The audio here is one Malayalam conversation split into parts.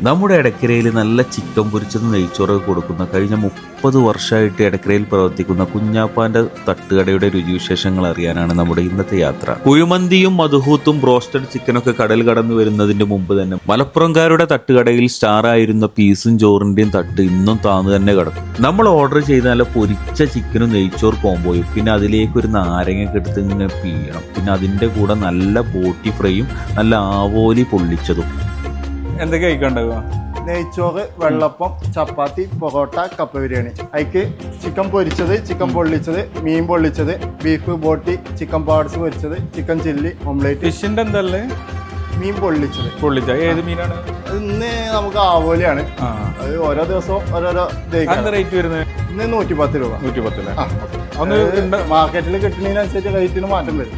നമ്മുടെ എടക്കരയിൽ നല്ല ചിക്കൻ പൊരിച്ചതും നെയ്ച്ചോറൊക്കെ കൊടുക്കുന്ന കഴിഞ്ഞ 30 വർഷമായിട്ട് എടക്കരയിൽ പ്രവർത്തിക്കുന്ന കുഞ്ഞാപ്പാന്റെ തട്ടുകടയുടെ രുചിവിശേഷങ്ങൾ അറിയാനാണ് നമ്മുടെ ഇന്നത്തെ യാത്ര. കുഴിമന്തിയും മധുഹൂത്തും ബ്രോസ്റ്റഡ് ചിക്കനൊക്കെ കടൽ കടന്നു വരുന്നതിന്റെ മുമ്പ് തന്നെ മലപ്പുറംകാരുടെ തട്ടുകടയിൽ സ്റ്റാർ ആയിരുന്ന പീസും ചോറിന്റെയും തട്ട് ഇന്നും താന്നു തന്നെ കിടക്കും. നമ്മൾ ഓർഡർ ചെയ്ത നല്ല പൊരിച്ച ചിക്കനും നെയ്ച്ചോർ കോമ്പോയും പിന്നെ അതിലേക്ക് ഒരു നാരങ്ങ എടുത്ത് ഇങ്ങനെ പിഴിയണം. പിന്നെ അതിന്റെ കൂടെ നല്ല ബോട്ടി ഫ്രൈയും നല്ല ആവോലി പൊള്ളിച്ചതും. എന്തൊക്കെ കഴിക്കണ്ടാവുക? നെയ്ച്ചോറ്, വെള്ളപ്പം, ചപ്പാത്തി, പൊറോട്ട, കപ്പ ബിരിയാണി. അതിക്ക് ചിക്കൻ പൊരിച്ചത്, ചിക്കൻ പൊള്ളിച്ചത്, മീൻ പൊള്ളിച്ചത്, ബീഫ് ബോട്ടി, ചിക്കൻ പാർട്സ് പൊരിച്ചത്, ചിക്കൻ ചില്ലി, ഓംലേറ്റ്. ഫിഷിന്റെ എന്തല്ലേ? മീൻ പൊള്ളിച്ചത്. ഏത് മീനാണ്? ഇന്ന് നമുക്ക് ആവോലിയാണ്. അത് ഓരോ ദിവസവും ഓരോരോ റേറ്റ് വരുന്നത്. ഇന്ന് 110 രൂപ. 110 മാർക്കറ്റിൽ കിട്ടുന്നതിനനുസരിച്ച് റേറ്റിന് മാറ്റം വരും.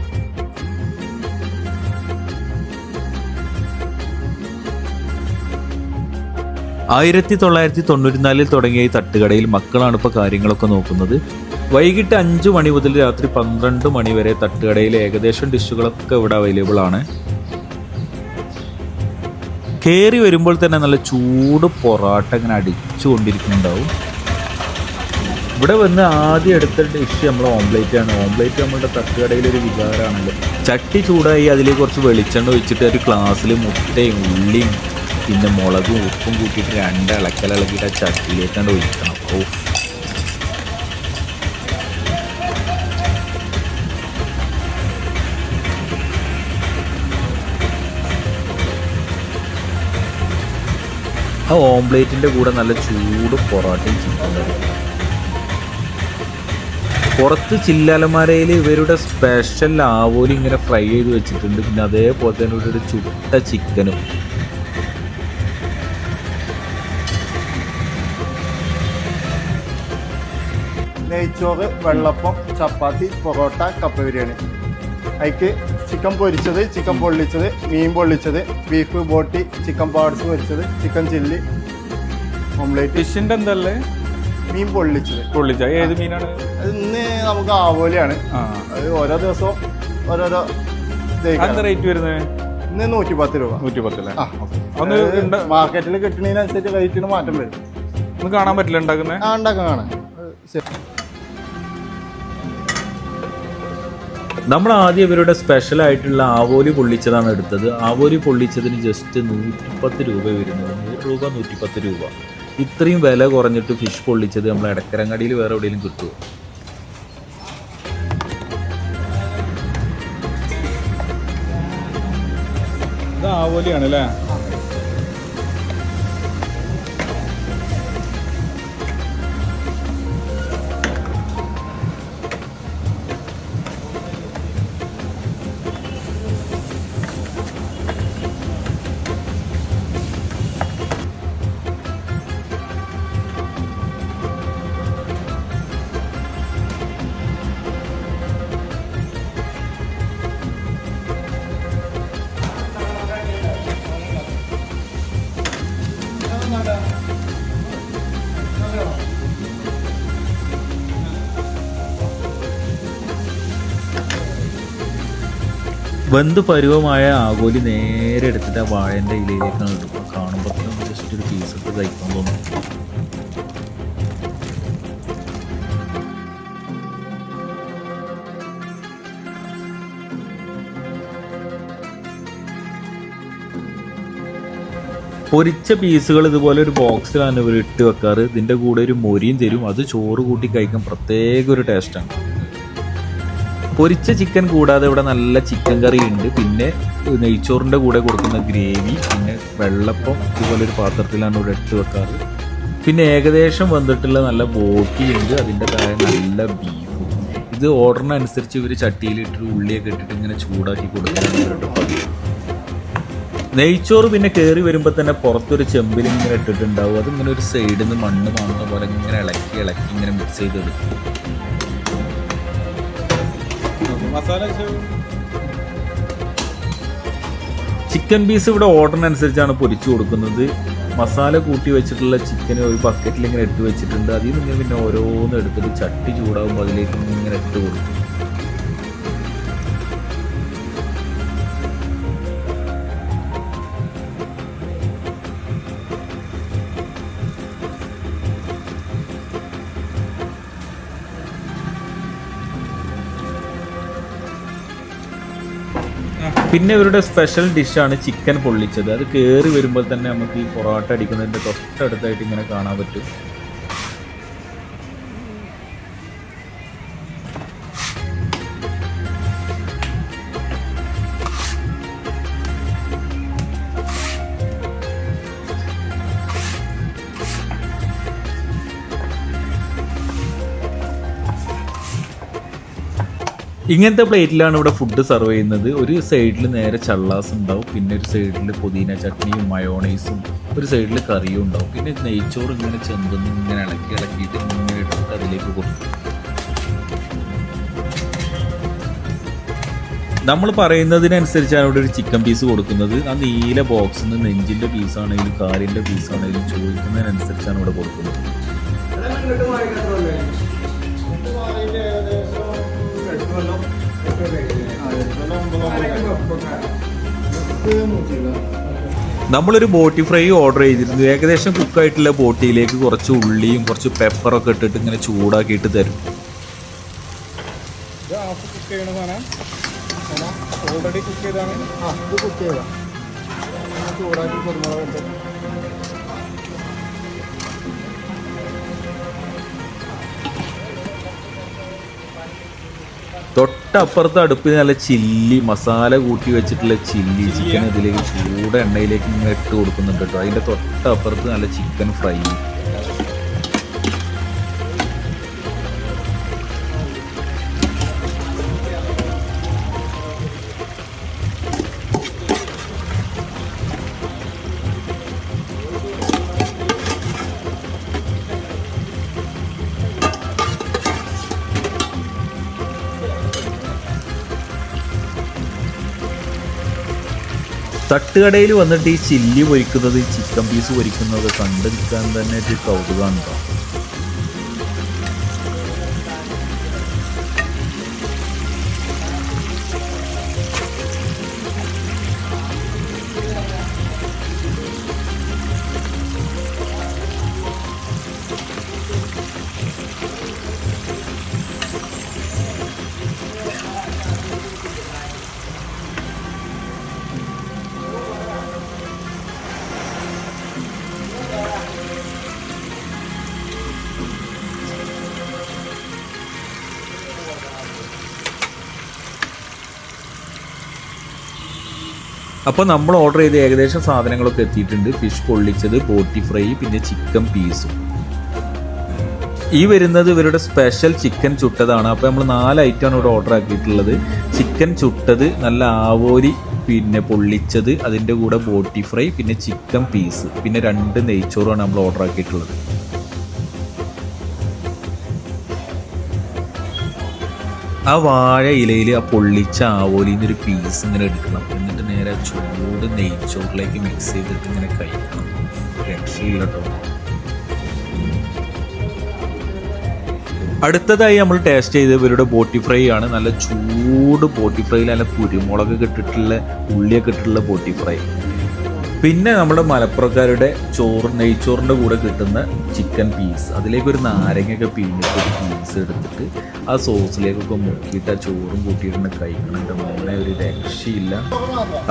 ആയിരത്തി 1994 തുടങ്ങിയ ഈ തട്ടുകടയിൽ മക്കളാണ് ഇപ്പോൾ കാര്യങ്ങളൊക്കെ നോക്കുന്നത്. വൈകിട്ട് 5 മണി മുതൽ രാത്രി 12 മണി വരെ തട്ടുകടയിൽ ഏകദേശം ഡിഷുകളൊക്കെ ഇവിടെ അവൈലബിൾ ആണ്. കയറി വരുമ്പോൾ തന്നെ നല്ല ചൂട് പൊറാട്ട ഇങ്ങനെ അടിച്ചുകൊണ്ടിരിക്കുന്നുണ്ടാവും. ഇവിടെ വന്ന് ആദ്യം എടുത്ത ഡിഷ് നമ്മൾ ഓംലേറ്റ് ആണ്. ഓംലേറ്റ് നമ്മളുടെ തട്ടുകടയിലൊരു വികാരമാണല്ലോ. ചട്ടി ചൂടായി അതിലേക്ക് കുറച്ച് വെളിച്ചെണ്ണ ഒഴിച്ചിട്ട് ഒരു ഗ്ലാസ്സിൽ മുട്ടയും ഉള്ളിയും പിന്നെ മുളകും ഉപ്പും കൂട്ടിയിട്ട് 2 ഇളക്കിയിട്ട് ആ ചട്ടിയിലേക്കാണ്ട് ഒഴിക്കണം. ആ ഓംലേറ്റിൻ്റെ കൂടെ നല്ല ചൂട് പൊറോട്ടയും ചിക്കൻ കറി. പുറത്ത് ചില്ലാലമരയിൽ ഇവരുടെ സ്പെഷ്യൽ ആവോലി ഇങ്ങനെ ഫ്രൈ ചെയ്ത് വെച്ചിട്ടുണ്ട്. പിന്നെ അതേപോലെ തന്നെ ഒരു ചുട്ട ചിക്കനും. നെയ്ച്ചോറ്, വെള്ളപ്പം, ചപ്പാത്തി, പൊറോട്ട, കപ്പ ബിരിയാണി. അതിക്ക് ചിക്കൻ പൊരിച്ചത്, ചിക്കൻ പൊള്ളിച്ചത്, മീൻ പൊള്ളിച്ചത്, ബീഫ് ബോട്ടി, ചിക്കൻ പാർട്സ് പൊരിച്ചത്, ചിക്കൻ ചില്ലി, ഓംലേറ്റ്. ഫിഷിന്റെ എന്തല്ലേ? മീൻ പൊള്ളിച്ചത്. ഏത് മീനാണ്? ഇന്ന് നമുക്ക് ആവോലിയാണ്. അത് ഓരോ ദിവസവും ഓരോരോ റേറ്റ് വരുന്നത്. ഇന്ന് 110 രൂപ. 110 മാർക്കറ്റിൽ കിട്ടുന്നതിനനുസരിച്ച് റേറ്റിന് മാറ്റം വരും. ഒന്ന് കാണാൻ പറ്റില്ല ഉണ്ടാക്കുന്നത്? ഉണ്ടാക്കാൻ കാണാൻ. നമ്മൾ ആദ്യം ഇവരുടെ സ്പെഷ്യൽ ആയിട്ടുള്ള ആവോലി പൊള്ളിച്ചതാണ് എടുത്തത്. ആവോലി പൊള്ളിച്ചതിന് ജസ്റ്റ് 110 രൂപ വരുന്നത്. 100 രൂപ 110 രൂപ. ഇത്രയും വില കുറഞ്ഞിട്ട് ഫിഷ് പൊള്ളിച്ചത് നമ്മൾ എടക്കരങ്ങാടിയിൽ വേറെ എവിടെയെങ്കിലും കിട്ടുമോ? ഇത് ആവോലിയാണ് അല്ലേ? ബന്ധു പരുവമായ ആവോലി നേരെ എടുത്തിട്ട് ആ വാഴൻ്റെ ഇലയിലേക്കാണ് എടുക്കുക. കാണുമ്പോൾ തന്നെ ജസ്റ്റ് ഒരു പീസ് എടുത്ത് കഴിക്കാൻ തോന്നും. പൊരിച്ച പീസുകൾ ഇതുപോലെ ഒരു ബോക്സിലാണ് ഇവർ ഇട്ട് വെക്കാറ്. ഇതിൻ്റെ കൂടെ ഒരു മൊരിയും തരും. അത് ചോറ് കൂട്ടി കഴിക്കാൻ പ്രത്യേക ഒരു ടേസ്റ്റാണ്. പൊരിച്ച ചിക്കൻ കൂടാതെ ഇവിടെ നല്ല ചിക്കൻ കറി ഉണ്ട്. പിന്നെ നെയ്ച്ചോറിൻ്റെ കൂടെ കൊടുക്കുന്ന ഗ്രേവി, പിന്നെ വെള്ളപ്പം ഇതുപോലെ ഒരു പാത്രത്തിലാണ് ഇവിടെ ഇട്ട് വെക്കാറ്. പിന്നെ ഏകദേശം വന്നിട്ടുള്ള നല്ല ബോട്ടി ഉണ്ട്. അതിൻ്റെ താഴെ നല്ല ബീഫും. ഇത് ഓർഡറിനനുസരിച്ച് ഇവർ ചട്ടിയിലിട്ട് ഉള്ളിയൊക്കെ ഇട്ടിട്ട് ഇങ്ങനെ ചൂടാക്കി കൊടുക്കാനാണ് ഇവരുടെ പതിവ്. നെയ്ച്ചോറ് പിന്നെ കയറി വരുമ്പോൾ തന്നെ പുറത്തൊരു ചെമ്പിൽ ഇങ്ങനെ ഇട്ടിട്ടുണ്ടാവും. അതിങ്ങനെ ഒരു സൈഡിൽ നിന്ന് മണ്ണ് വാങ്ങുന്ന പോലെ ഇങ്ങനെ ഇളക്കി ഇങ്ങനെ മിക്സ് ചെയ്തെടുക്കും. ചിക്കൻ പീസ് ഇവിടെ ഓർഡറിനനുസരിച്ചാണ് പൊരിച്ചു കൊടുക്കുന്നത്. മസാല കൂട്ടി വെച്ചിട്ടുള്ള ചിക്കൻ ഒരു ബക്കറ്റിൽ ഇങ്ങനെ ഇട്ട് വെച്ചിട്ടുണ്ട്. അതിൽ നിന്ന് പിന്നെ ഓരോന്ന് എടുത്തിട്ട് ചട്ടി ചൂടാകുമ്പോൾ അതിലേക്ക് ഇങ്ങനെ ഇട്ട് കൊടുക്കും. പിന്നെ ഇവരുടെ സ്പെഷ്യൽ ഡിഷാണ് ചിക്കൻ പൊള്ളിച്ചത്. അത് കയറി വരുമ്പോൾ തന്നെ നമുക്ക് ഈ പൊറോട്ട അടിക്കുന്നതിൻ്റെ തൊട്ടടുത്തായിട്ട് ഇങ്ങനെ കാണാൻ പറ്റും. ഇങ്ങനത്തെ പ്ലേറ്റിലാണ് ഇവിടെ ഫുഡ് സെർവ് ചെയ്യുന്നത്. ഒരു സൈഡിൽ നേരെ ചള്ളാസ് ഉണ്ടാവും, പിന്നെ ഒരു സൈഡിൽ പുതിന ചട്നിയും മയോണൈസും, ഒരു സൈഡിൽ കറിയും ഉണ്ടാവും. പിന്നെ നെയ്ച്ചോറ് ഇങ്ങനെ ചെമ്പെന്ന് ഇങ്ങനെ ഇളക്കിയിട്ട് ഇങ്ങനെ എടുത്തിട്ട് അതിലേക്ക് കൊടുക്കും. നമ്മൾ പറയുന്നതിനനുസരിച്ചാണ് ഇവിടെ ഒരു ചിക്കൻ പീസ് കൊടുക്കുന്നത്. ആ നീല ബോക്സിൽ നിന്ന് നെഞ്ചിൻ്റെ പീസാണെങ്കിലും കാലിൻ്റെ പീസാണെങ്കിലും ചോദിക്കുന്നതിനനുസരിച്ചാണ് ഇവിടെ കൊടുക്കുന്നത്. നമ്മളൊരു ബോട്ടി ഫ്രൈ ഓർഡർ ചെയ്തിരുന്നു. ഏകദേശം കുക്കായിട്ടുള്ള ബോട്ടിയിലേക്ക് കുറച്ച് ഉള്ളിയും കുറച്ച് പെപ്പറൊക്കെ ഇട്ടിട്ട് ഇങ്ങനെ ചൂടാക്കിയിട്ട് തരും. ഓൾറെഡി കുക്ക് ചെയ്താണ്. ഇത് കുക്ക് ചെയ്താൽ ചൂടാക്കി കുരുമുളക് തൊട്ടപ്പുറത്ത് അടുപ്പിൽ നല്ല ചില്ലി മസാല കൂട്ടി വെച്ചിട്ടുള്ള ചില്ലി ചിക്കൻ ഇതിലേക്ക് ചൂട് എണ്ണയിലേക്ക് ഇങ്ങനെ ഇട്ട് കൊടുക്കുന്നുണ്ട് കേട്ടോ. അതിൻ്റെ തൊട്ടപ്പുറത്ത് നല്ല ചിക്കൻ ഫ്രൈ. തട്ടുകടയിൽ വന്നിട്ട് ഈ ചില്ലി പൊരിക്കുന്നത് ചിക്കൻ പീസ് പൊരിക്കുന്നത് കണ്ടു നിൽക്കാൻ തന്നെ ഒരു കൗതുകമാണ് കേട്ടോ. അപ്പോൾ നമ്മൾ ഓർഡർ ചെയ്ത ഏകദേശം സാധനങ്ങളൊക്കെ എത്തിയിട്ടുണ്ട്. ഫിഷ് പൊള്ളിച്ചത്, ബോട്ടി ഫ്രൈ, പിന്നെ ചിക്കൻ പീസും. ഈ വരുന്നത് ഇവരുടെ സ്പെഷ്യൽ ചിക്കൻ ചുട്ടതാണ്. അപ്പോൾ നമ്മൾ 4 ഐറ്റമാണ് ഇവിടെ ഓർഡർ ആക്കിയിട്ടുള്ളത്. ചിക്കൻ ചുട്ടത്, നല്ല ആവോലി പിന്നെ പൊള്ളിച്ചത്, അതിൻ്റെ കൂടെ ബോട്ടി ഫ്രൈ, പിന്നെ ചിക്കൻ പീസ്, പിന്നെ 2 നെയ്ച്ചോറുമാണ് നമ്മൾ ഓർഡർ ആക്കിയിട്ടുള്ളത്. ആ വാഴ ഇലയിൽ ആ പൊള്ളിച്ച ആവോലിന്ന് ഒരു പീസ് ഇങ്ങനെ എടുക്കണം. എന്നിട്ട് നേരെ ചൂട് നെയ്ച്ചോറിലേക്ക് മിക്സ് ചെയ്തിട്ട് ഇങ്ങനെ കഴിക്കണം. രക്ഷയില്ല കേട്ടോ. അടുത്തതായി നമ്മൾ ടേസ്റ്റ് ചെയ്ത് ഇവരുടെ ബോട്ടി ഫ്രൈ ആണ്. നല്ല ചൂട് ബോട്ടി ഫ്രൈയിൽ നല്ല കുരുമുളക് ഇട്ടിട്ടുള്ള ഉള്ളിയൊക്കെ ഇട്ടിട്ടുള്ള ബോട്ടി ഫ്രൈ. പിന്നെ നമ്മുടെ മലപ്പുറക്കാരുടെ നെയ്ച്ചോറിൻ്റെ കൂടെ കിട്ടുന്ന ചിക്കൻ പീസ്, അതിലേക്കൊരു നാരങ്ങയൊക്കെ പിഴിഞ്ഞിട്ട് ഒരു പീസ് എടുത്തിട്ട് ആ സോസിലേക്കൊക്കെ മുക്കിയിട്ട് ആ ചോറും കൂട്ടിയിട്ട് കഴിക്കണതിൻ്റെ മോനെ ഒരു രക്ഷയില്ല.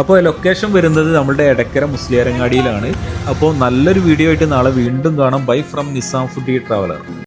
അപ്പോൾ ലൊക്കേഷൻ വരുന്നത് നമ്മുടെ എടക്കര മുസ്ലിയാരങ്ങാടിയിലാണ്. അപ്പോൾ നല്ലൊരു വീഡിയോ ആയിട്ട് നാളെ വീണ്ടും കാണാം. Bye from Nizam foodie traveller.